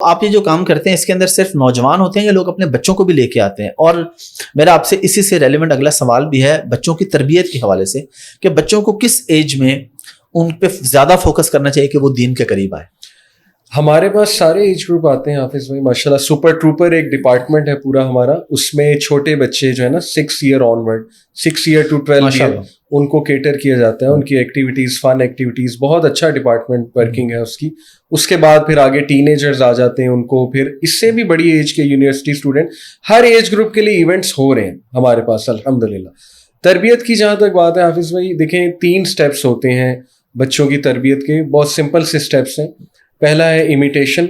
آپ یہ جو کام کرتے ہیں اس کے اندر صرف نوجوان ہوتے ہیں یا لوگ اپنے بچوں کو بھی لے کے آتے ہیں؟ اور میرا آپ سے اسی سے ریلیونٹ اگلا سوال بھی ہے بچوں کی تربیت کے حوالے سے کہ بچوں کو کس ایج میں ان پہ زیادہ فوکس کرنا چاہیے کہ وہ دین کے قریب آئے؟ ہمارے پاس سارے ایج گروپ آتے ہیں حافظ بھائی، ماشاء اللہ سپر ٹروپر ایک ڈپارٹمنٹ ہے پورا ہمارا، اس میں چھوٹے بچے جو ہے نا 6 year onward 6 year to 12 year ان کو کیٹر کیا جاتا ہے، ان کی ایکٹیویٹیز فن ایکٹیویٹیز، بہت اچھا ڈپارٹمنٹ ورکنگ ہے اس کی. اس کے بعد پھر آگے ٹین ایجرز آ جاتے ہیں، ان کو پھر اس سے بھی بڑی ایج کے یونیورسٹی اسٹوڈنٹ، ہر ایج گروپ کے لیے ایونٹس ہو رہے ہیں ہمارے پاس الحمدللہ. تربیت کی جہاں تک بات ہے حافظ بھائی، دیکھیں 3 اسٹیپس ہوتے ہیں بچوں کی تربیت کے، بہت سمپل سے اسٹیپس ہیں. پہلا ہے امیٹیشن،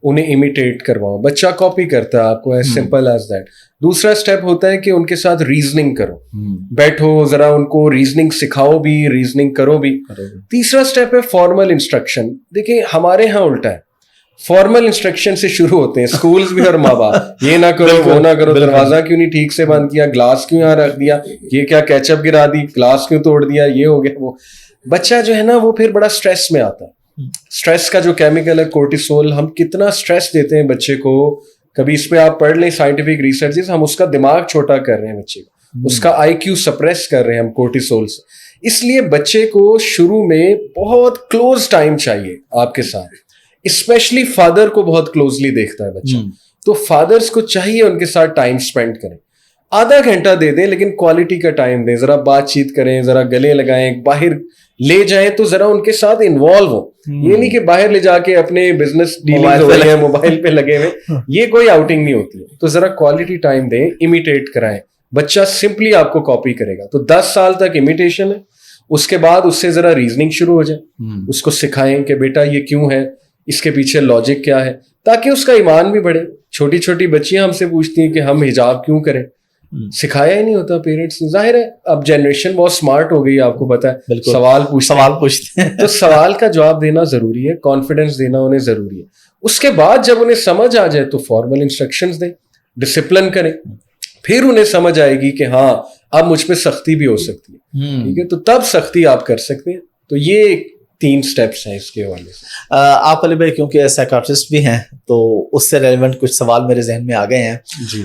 انہیں امیٹیٹ کرواؤ، بچہ کاپی کرتا ہے آپ کو، ایز سمپل ایز دیٹ. دوسرا اسٹیپ ہوتا ہے کہ ان کے ساتھ ریزننگ کرو، بیٹھو ذرا ان کو ریزننگ سکھاؤ بھی، ریزننگ کرو بھی. تیسرا اسٹیپ ہے فارمل انسٹرکشن. دیکھیں ہمارے ہاں الٹا ہے، فارمل انسٹرکشن سے شروع ہوتے ہیں اسکولز بھی اور ماں باپ، یہ نہ کرو وہ نہ کرو، دروازہ کیوں نہیں ٹھیک سے بند کیا، گلاس کیوں یہاں رکھ دیا، یہ کیا کیچپ گرا دی، گلاس کیوں توڑ دیا، یہ ہو گیا وہ. بچہ جو ہے نا وہ پھر بڑا اسٹریس میں آتا ہے. اسٹریس کا جو کیمیکل ہے کورٹیسول، ہم کتنا اسٹریس دیتے ہیں بچے کو. کبھی اس پہ آپ پڑھ لیں سائنٹیفک ریسرچز، ہم اس کا دماغ چھوٹا کر رہے ہیں بچے کو، اس کا آئی کیو سپریس کر رہے ہیں ہم کورٹیسول سے. اس لیے بچے کو شروع میں بہت کلوز ٹائم چاہیے آپ کے ساتھ، اسپیشلی فادر کو بہت کلوزلی دیکھتا ہے بچہ، تو فادرز کو چاہیے ان کے ساتھ ٹائم اسپینڈ کریں. آدھا گھنٹہ دے دیں لیکن کوالٹی کا ٹائم دیں، ذرا بات چیت کریں، ذرا گلے لگائیں، باہر لے جائیں تو ذرا ان کے ساتھ انوالو ہو. یہ نہیں کہ باہر لے جا کے اپنے بزنس ڈیلنگ ہو رہی ہیں موبائل پہ لگے ہوئے، یہ کوئی آؤٹنگ نہیں ہوتی ہے. تو ذرا کوالٹی ٹائم دیں، امیٹیٹ کرائیں، بچہ سمپلی آپ کو کاپی کرے گا. تو 10 سال تک امیٹیشن ہے، اس کے بعد اس سے ذرا ریزننگ شروع ہو جائے، اس کو سکھائیں کہ بیٹا یہ کیوں ہے، اس کے پیچھے لاجک کیا ہے، تاکہ اس کا ایمان بھی بڑھے. چھوٹی چھوٹی بچیاں ہم سے پوچھتی ہیں کہ ہم حجاب کیوں کریں، سکھایا ہی نہیں ہوتا پیرنٹس نے. ظاہر ہے اب جنریشن بہت سمارٹ ہو گئی، آپ کو پتا ہے، سوال پوچھتے ہیں تو سوال کا جواب دینا ضروری ہے، کانفیڈنس دینا انہیں ضروری ہے. اس کے بعد جب انہیں سمجھ آ جائے تو فارمل انسٹرکشنز دیں، ڈسپلن کریں، پھر انہیں سمجھ آئے گی کہ ہاں اب مجھ پہ سختی بھی ہو سکتی ہے، ٹھیک ہے، تو تب سختی آپ کر سکتے ہیں. تو یہ 3 اسٹیپس ہیں اس کے حوالے سے. آپ علی بھائی کیونکہ سائیکاٹرسٹ بھی ہیں تو اس سے ریلیونٹ کچھ سوال میرے ذہن میں آ گئے ہیں.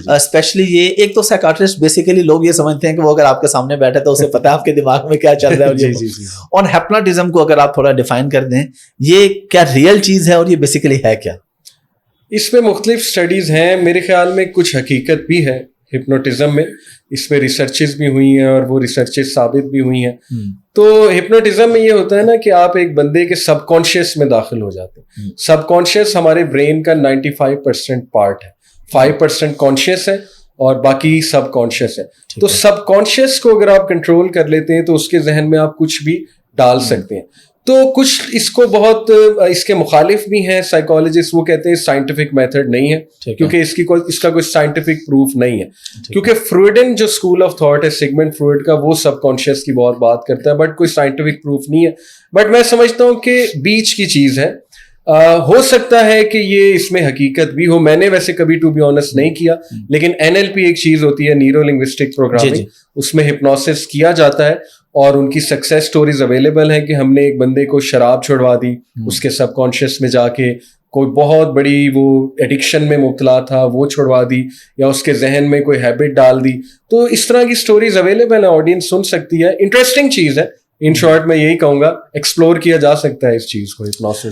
اسپیشلی یہ ایک تو سائیکاٹرسٹ بیسیکلی لوگ یہ سمجھتے ہیں کہ وہ اگر آپ کے سامنے بیٹھے تو اسے پتہ ہے آپ کے دماغ میں کیا چل رہا ہے. اور ہپناٹزم کو اگر آپ تھوڑا ڈیفائن کر دیں، یہ کیا ریئل چیز ہے اور یہ بیسیکلی ہے کیا؟ اس میں مختلف اسٹڈیز ہیں، میرے خیال میں کچھ حقیقت بھی ہے ہپنوٹزم میں، اس پہ ریسرچز بھی ہوئی ہیں اور وہ ریسرچز ثابت بھی ہوئی ہیں. تو ہپنوٹزم میں یہ ہوتا ہے نا کہ آپ ایک بندے کے سب کانشیس میں داخل ہو جاتے ہیں. سب کانشیس ہمارے برین کا 95% پارٹ ہے، 5% کانشیس ہے اور باقی سب کانشیس ہے. تو سب کانشیس کو اگر آپ کنٹرول کر لیتے ہیں تو اس کے ذہن میں آپ کچھ بھی ڈال سکتے ہیں. تو کچھ اس کو بہت اس کے مخالف بھی ہیں سائیکالوجسٹ، وہ کہتے ہیں سائنٹیفک میتھڈ نہیں ہے، کیونکہ اس کا کوئی سائنٹیفک پروف نہیں ہے. کیونکہ فرویڈن جو اسکول آف تھاٹ ہے سیگمنٹ فرویڈ کا، وہ سب کانشیس کی بہت بات کرتا ہے، بٹ کوئی سائنٹیفک پروف نہیں ہے. بٹ میں سمجھتا ہوں کہ بیچ کی چیز ہے. ہو سکتا ہے کہ یہ اس میں حقیقت بھی ہو، میں نے ویسے کبھی ٹو بی آنیسٹ نہیں کیا، لیکن NLP ایک چیز ہوتی ہے، نیورو لنگوسٹک پروگرامنگ، اس میں ہپنوسس کیا جاتا ہے اور ان کی سکسیس سٹوریز اویلیبل ہیں کہ ہم نے ایک بندے کو شراب چھڑوا دی، اس کے سب کانشیس میں جا کے کوئی بہت بڑی وہ ایڈکشن میں مبتلا تھا وہ چھڑوا دی، یا اس کے ذہن میں کوئی ہیبٹ ڈال دی. تو اس طرح کی سٹوریز اویلیبل ہیں، آڈینس سن سکتی ہے. انٹرسٹنگ چیز ہے، ان شارٹ میں یہی کہوں گا، ایکسپلور کیا جا سکتا ہے اس چیز کو، ہپنوسس.